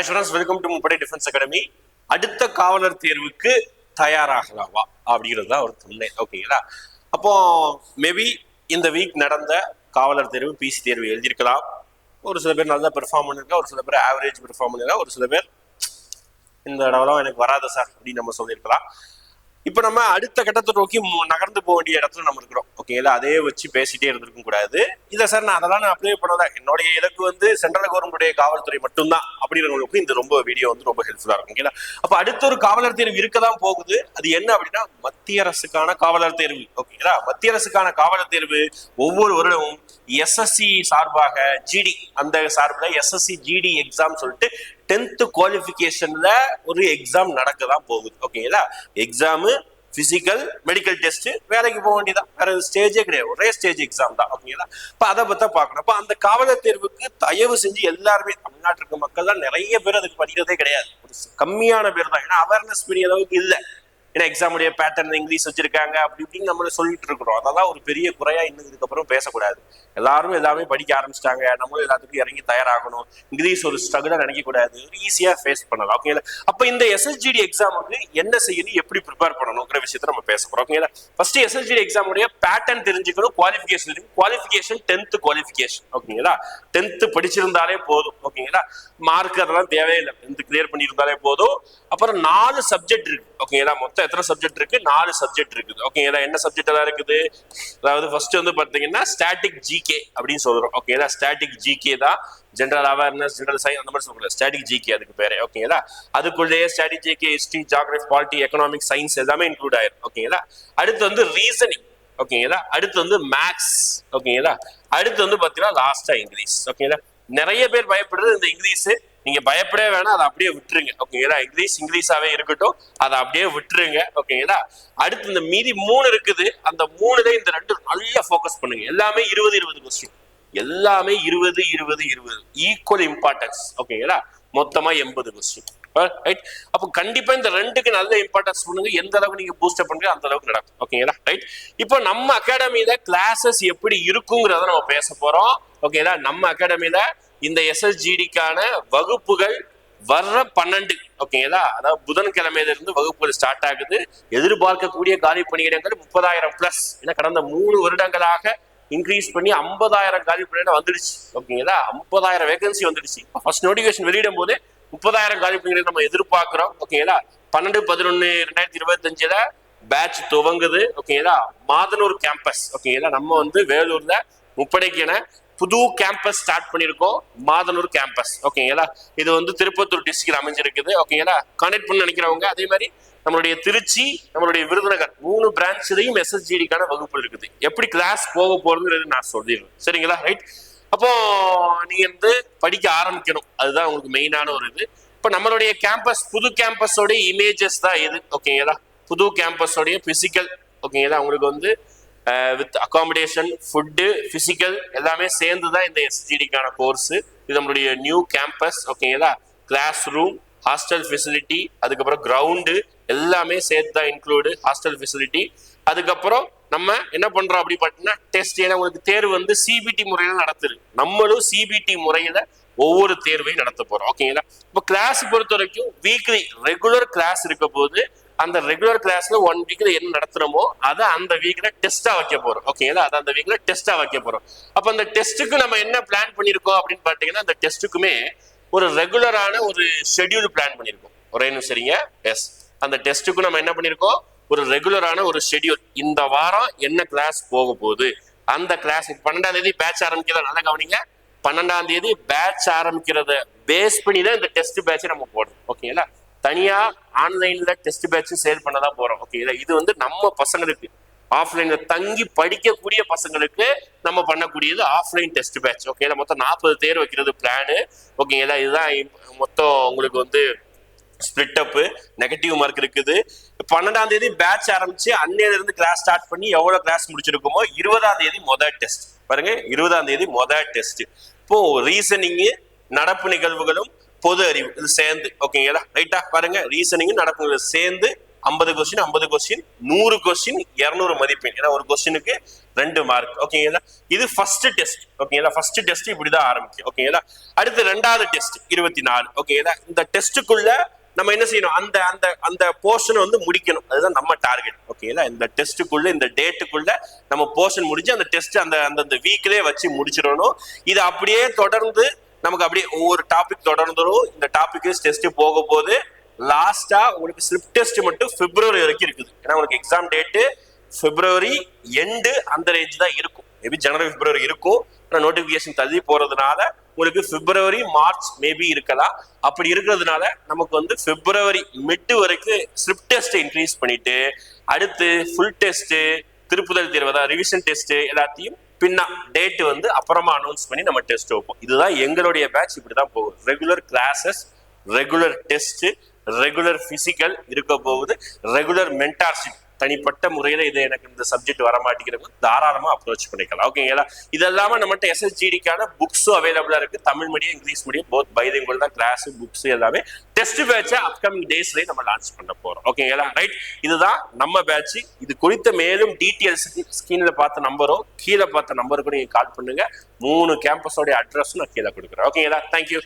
Hi students, welcome to முப்படை defence academy. அடுத்த காவலர் தேர்வுக்கு தயாராகலாமா அப்படிங்கிறது தான் ஒரு துணை. ஓகேங்களா? அப்போ மேபி இந்த வீக் நடந்த காவலர் தேர்வு பிசி தேர்வு எழுதியிருக்கலாம். ஒரு சில பேர் நல்லா பெர்ஃபார்ம் பண்ணிருக்கா, ஒரு சில பேர் ஆவரேஜ் பெர்ஃபார்ம் பண்ணிருக்கா, ஒரு சில பேர் இந்த தடவை எனக்கு வராது சார் அப்படின்னு நம்ம சொல்லியிருக்கலாம். இப்போ நம்ம அடுத்த கட்டத்தை நோக்கி நகர்ந்து போக வேண்டிய இடத்துல நம்ம இருக்கிறோம். ஓகேங்களா? அதே வச்சு பேசிட்டே இருந்திருக்கும் கூடாது. இல்லை சார், நான் அதெல்லாம் நான் அப்ளை பண்ணல, என்னுடைய இலக்கு வந்து சென்ட்ரல் கவர்மெண்ட்டுடைய காவல்துறை மட்டும்தான் அப்படிங்கிறவங்களுக்கு இந்த ரொம்ப வீடியோ வந்து ரொம்ப ஹெல்ப்ஃபுல்லா இருக்கும். ஓகேங்களா? அப்போ அடுத்த ஒரு காவலர் தேர்வு இருக்கதான் போகுது. அது என்ன அப்படின்னா மத்திய அரசுக்கான காவலர் தேர்வு. ஓகேங்களா? மத்திய அரசுக்கான காவலர் தேர்வு ஒவ்வொரு வருடமும் எஸ்எஸ்சி சார்பாக ஜிடி, அந்த சார்பில் எஸ்எஸ்சி ஜிடி எக்ஸாம் சொல்லிட்டு 10th குவாலிஃபிகேஷன்ல ஒரு எக்ஸாம் நடக்கதான் போகுது. ஓகேங்களா? எக்ஸாமு, பிசிக்கல், மெடிக்கல் டெஸ்ட், வேலைக்கு போக வேண்டியதான், வேற ஸ்டேஜே கிடையாது, ஒரே ஸ்டேஜ் எக்ஸாம் தான். ஓகேங்களா? இப்ப அதை பத்தி பார்க்கணும். அப்ப அந்த காவலர் தேர்வுக்கு தயவு செஞ்சு எல்லாருமே, தமிழ்நாட்டில் இருக்க மக்கள் தான் நிறைய பேர் அதுக்கு படிக்கிறதே கிடையாது, ஒரு கம்மியான பேர் தான். ஏன்னா அவேர்னஸ் பெரிய அளவுக்கு இல்லை. ஏன்னா எக்ஸாமுடைய பேட்டர்ன் இங்கிலீஷ் வச்சிருக்காங்க அப்படி இப்படின்னு நம்மள சொல்லிட்டு இருக்கிறோம். அதெல்லாம் ஒரு பெரிய குறையா இன்னும் இதுக்கப்புறம் பேசக்கூடாது. எல்லாரும் எல்லாமே படிக்க ஆரம்பிச்சிட்டாங்க, நம்மளும் எல்லாத்துக்கும் இறங்கி தயாராகணும். இங்கிலீஷ் ஒரு ஸ்ட்ரகிளா நினைக்க கூடாது, ஈஸியா ஃபேஸ் பண்ணலாம். ஓகேங்களா? அப்ப இந்த எஸ்எஸ்ஜிடி எக்ஸாமுக்கு என்ன செய்யணும், எப்படி ப்ரிப்பேர் பண்ணணுங்கிற விஷயத்த நம்ம பேச போறோம். ஓகேங்களா? ஃபர்ஸ்ட் எஸ்எஸ்ஜிடி எக்ஸாமுடைய பேட்டர்ன் தெரிஞ்சுக்கணும், குவாலிஃபிகேஷன் இருக்கு. Qualification 10th qualification. ஓகேங்களா? 10th படிச்சிருந்தாலே போதும். ஓகேங்களா? மார்க் அதெல்லாம் தேவையில்லை, 10th கிளியர் பண்ணியிருந்தாலே போதும். அப்புறம் 4 சப்ஜெக்ட் இருக்கு. ஓகேங்களா? மொத்தம் எத்தனை சப்ஜெக்ட் இருக்கு? 4 சப்ஜெக்ட் இருக்குது. ஓகேங்களா? என்ன சப்ஜெக்ட் எல்லாம் இருக்குது? அதாவது ஃபர்ஸ்ட் வந்து பாத்தீங்கன்னா ஸ்டாட்டிக் ஜிகே அப்படின்னு சொல்றோம். ஓகேங்களா? ஸ்டாட்டிக் ஜிகே தான், ஜெனரல் அவேர்னஸ், ஜெனரல் சயின்ஸ் அந்த மாதிரி சொல்றோம். ஸ்டாட்டிக் ஜிகே அதுக்கு பேரு. ஓகேங்களா? அதுக்குள்ளேயே static GK, history, geography, polity, economic, science எல்லாமே இன்க்ளூட் ஆயிரும். ஓகேங்களா? அடுத்து வந்து ரீசனிங். ஓகேங்களா? அடுத்து வந்து மேக்ஸ். ஓகேங்களா? அடுத்து வந்து பாத்தீங்கன்னா லாஸ்டா இங்கிலீஷ். ஓகேங்களா? நிறைய பேர் பயப்படுறது இந்த இங்கிலீஷ். நீங்க பயப்படவே வேணாம், அதை அப்படியே விட்டுருங்க. ஓகேங்களா? இங்கிலீஷாவே இருக்கட்டும், அதை அப்படியே விட்டுருங்க. ஓகேங்களா? அடுத்து இந்த மீதி 3 இருக்குது. அந்த 3ல இந்த 2 நல்லா ஃபோக்கஸ் பண்ணுங்க. எல்லாமே 20 கொஸ்டின், எல்லாமே 20 ஈக்குவல் இம்பார்ட்டன்ஸ். ஓகேங்களா? மொத்தமா 80 கொஸ்டின். ரைட்? அப்போ கண்டிப்பா இந்த 2க்கு நல்ல இம்பார்ட்டன்ஸ் பண்ணுங்க. எந்த அளவுக்கு நீங்க பூஸ்ட் பண்றீங்க அந்த அளவுக்கு நடக்கும். ஓகேங்களா? ரைட்? இப்போ நம்ம அகாடமியில கிளாஸஸ் எப்படி இருக்குங்கிறத நம்ம பேச போறோம். ஓகேங்களா? நம்ம அகாடமியில இந்த எஸ்எஸ்ஜிடிக்கான வகுப்புகள் வர்ற 12, ஓகேங்களா, அதாவது புதன்கிழமையில இருந்து வகுப்புகள் ஸ்டார்ட் ஆகுது. எதிர்பார்க்கக்கூடிய காலி பணியிடங்கள் 30,000+. ஏன்னா கடந்த 3 வருடங்களாக இன்க்ரீஸ் பண்ணி 50,000 காலி பணியிடம் வந்துடுச்சு. ஓகேங்களா? 50,000 வேகன்சி வந்துடுச்சு. ஃபர்ஸ்ட் நோட்டிபிகேஷன் வெளியிடும் போது 30,000 காலி பணியிடம் நம்ம எதிர்பார்க்கிறோம். ஓகேங்களா? 12/11/2025 பேட்ச் துவங்குது. ஓகேங்களா? மாதனூர் கேம்பஸ். ஓகேங்களா? நம்ம வந்து வேலூர்ல முப்படைக்கென புது கேம்பஸ் ஸ்டார்ட் பண்ணிருக்கோம், மாதனூர் கேம்பஸ். ஓகேங்களா? இது வந்து திருப்பத்தூர் டிஸ்ட்ரிக்ட் அமைஞ்சிருக்குது. ஓகேங்களா? கான்டெக்ட் பண்ண நினைக்கிறவங்க, அதே மாதிரி நம்மளுடைய திருச்சி, நம்மளுடைய விருதுநகர் 3 பிரான்ச்லயும் எஸ்எஸ்ஜிடிக்கான வகுப்பு இருக்குது. எப்படி கிளாஸ் போக போறதுங்கிறது நான் சொல்லிடுறேன். சரிங்களா? ரைட்? அப்போ நீங்க வந்து படிக்க ஆரம்பிக்கணும், அதுதான் உங்களுக்கு மெயினான ஒரு இது. இப்ப நம்மளுடைய கேம்பஸ், புது கேம்பஸோடைய இமேஜஸ் தான் இது. ஓகேங்களா? புது கேம்பஸோடைய பிசிக்கல். ஓகேங்களா? உங்களுக்கு வந்து வித் அகாமடேஷன், ஃபுட்டு, பிசிக்கல் எல்லாமே சேர்ந்து தான் இந்த எஸ்ஜிடிக்கான கோர்ஸ். இது நம்மளுடைய நியூ கேம்பஸ். ஓகேங்களா? கிளாஸ் ரூம், ஹாஸ்டல் ஃபெசிலிட்டி, அதுக்கப்புறம் கிரவுண்டு எல்லாமே சேர்த்து தான் இன்க்ளூடு, ஹாஸ்டல் ஃபெசிலிட்டி. அதுக்கப்புறம் நம்ம என்ன பண்றோம் அப்படி பார்த்தீங்கன்னா டெஸ்ட். ஏன்னா உங்களுக்கு தேர்வு வந்து சிபிடி முறையில நடத்துது. நம்மளும் சிபிடி முறையில ஒவ்வொரு தேர்வையும் நடத்த போறோம். ஓகேங்களா? இப்போ கிளாஸ் பொறுத்த வரைக்கும் வீக்லி ரெகுலர் கிளாஸ் இருக்க போது அந்த ரெகுலர் கிளாஸ்ல 1 வீக்ல என்ன நடத்துறோமோ அதை அந்த வீக்ல டெஸ்டா வைக்க போறோம். ஓகேங்களா? அதை அந்த வீக்ல டெஸ்டா வைக்க போறோம். அப்ப அந்த டெஸ்ட்டுக்கு நம்ம என்ன பிளான் பண்ணிருக்கோம் அப்படின்னு பாத்தீங்கன்னா, அந்த டெஸ்ட்டுக்குமே ஒரு ரெகுலரான ஒரு ஷெட்யூல் பிளான் பண்ணிருக்கோம். ஒரே நிமிஷம் சரிங்க. எஸ், அந்த டெஸ்ட்டுக்கு நம்ம என்ன பண்ணிருக்கோம், ஒரு ரெகுலரான ஒரு ஷெட்யூல். இந்த வாரம் என்ன கிளாஸ் போக போகுது, அந்த கிளாஸ் 12ஆம் தேதி பேட்ச் ஆரம்பிக்கிறத நல்லா கவனிங்க. 12ஆம் தேதி பேட்ச் ஆரம்பிக்கிறத பேஸ் பண்ணி தான் இந்த டெஸ்ட் பேட்சை நம்ம போடணும். ஓகேங்களா? தனியா ஆன்லைன்ல டெஸ்ட் பேட்ச் சேல் பண்ணதான் போறோம். ஓகேங்களா? இது வந்து நம்ம பசங்களுக்கு, ஆஃப்லைன்ல தங்கி படிக்கக்கூடிய பசங்களுக்கு நம்ம பண்ணக்கூடியது ஆஃப்லைன் டெஸ்ட் பேட்ச். ஓகேங்களா? மொத்தம் 40 தேர்வு வைக்கிறது பிளானு. ஓகேங்களா? இதுதான் மொத்தம் உங்களுக்கு வந்து ஸ்பிளிட் அப், நெகட்டிவ் மார்க் இருக்குது. 12ஆம் தேதி பேட்ச் ஆரம்பிச்சு அன்னையில இருந்து கிளாஸ் ஸ்டார்ட் பண்ணி எவ்வளவு கிளாஸ் முடிச்சிருக்கோமோ 20ஆம் தேதி முதல் டெஸ்ட். பாருங்க, 20ஆம் தேதி முதல் டெஸ்ட். இப்போ ரீசனிங், நடப்பு நிகழ்வுகளும் பொது அறிவு இது சேர்ந்து. ஓகேங்களா? ரைட்டா? பாருங்க, ரீசனிங் நடப்பு சேர்ந்து 50 கொஸ்டின் 50 கொஸ்டின் 100 கொஸ்டின் 200 மதிப்பெண். ஏன்னா ஒரு கொஸ்டினுக்கு 2 மார்க். ஓகேங்களா, இது ஃபர்ஸ்ட் டெஸ்ட். ஓகேங்களா, ஃபர்ஸ்ட் டெஸ்ட் இப்படிதான் ஆரம்பிக்கும். ஓகேங்களா, அடுத்து 2வது டெஸ்ட் 24. ஓகேங்களா, இந்த டெஸ்ட்டுக்குள்ள நம்ம என்ன செய்யணும், அந்த அந்த அந்த போர்ஷனை வந்து முடிக்கணும். அதுதான் நம்ம டார்கெட். ஓகேங்களா, இந்த டெஸ்ட்டுக்குள்ள இந்த டேட்டுக்குள்ள நம்ம போர்ஷன் முடிஞ்சு அந்த டெஸ்ட் அந்த அந்த வீக்லயே வச்சு முடிச்சிடணும். இது அப்படியே தொடர்ந்து நமக்கு அப்படியே ஒவ்வொரு டாபிக் தொடர்ந்துடும். இந்த டாபிக் டெஸ்ட் போக போது லாஸ்டா உங்களுக்கு ஸ்லிப் டெஸ்ட் மட்டும் பிப்ரவரி வரைக்கும் இருக்குது. ஏன்னா உங்களுக்கு எக்ஸாம் டேட்டு பிப்ரவரி எண்டு அந்த ரேஞ்ச் தான் இருக்கும். மேபி ஜனவரி பிப்ரவரி இருக்கும். ஆனால் நோட்டிபிகேஷன் தள்ளி போறதுனால உங்களுக்கு பிப்ரவரி மார்ச் மேபி இருக்கலாம். அப்படி இருக்கிறதுனால நமக்கு வந்து பிப்ரவரி மிட் வரைக்கும் ஸ்லிப் டெஸ்ட் இன்க்ரீஸ் பண்ணிட்டு அடுத்து ஃபுல் டெஸ்ட் திருப்புதல் தேர்வு தான் ரிவிஷன் டெஸ்ட் எல்லாத்தையும் பின்னா டேட் வந்து அப்புறமா அனௌன்ஸ் பண்ணி நம்ம டெஸ்ட் வைப்போம். இதுதான் எங்களுடைய பேட்ச். இப்படிதான் போகும். Regular classes, regular test, regular physical இருக்க போகுது, ரெகுலர் மென்டார்ஷிப். தனிப்பட்ட முறையில இது எனக்கு இந்த சப்ஜெக்ட் வர மாட்டேங்கிறவங்க தாராளமா அப்ரோச் பண்ணிக்கலாம். ஓகேங்களா, இதெல்லாம நம்மகிட்ட SSGDக்கான புக்ஸும் அவைலபிளா இருக்கு. Tamil medium, English medium, both bilingual தான் கிளாஸ், புக்ஸ் எல்லாமே. டெஸ்ட் பேட்சை அப்கமிங் டேஸ்லயே நம்ம லான்ச் பண்ண போறோம். ஓகேங்களா, ரைட். இதுதான் நம்ம பேட்ச். இது குறித்த மேலும் டீட்டெயில்ஸ் ஸ்கிரீன்ல பார்த்த நம்பரும் கீழே பார்த்த நம்பருக்கு நீங்க கால் பண்ணுங்க. 3 கேம்பஸோட அட்ரஸும் நான் கீழே கொடுக்குறேன். ஓகேங்களா, தேங்க்யூ.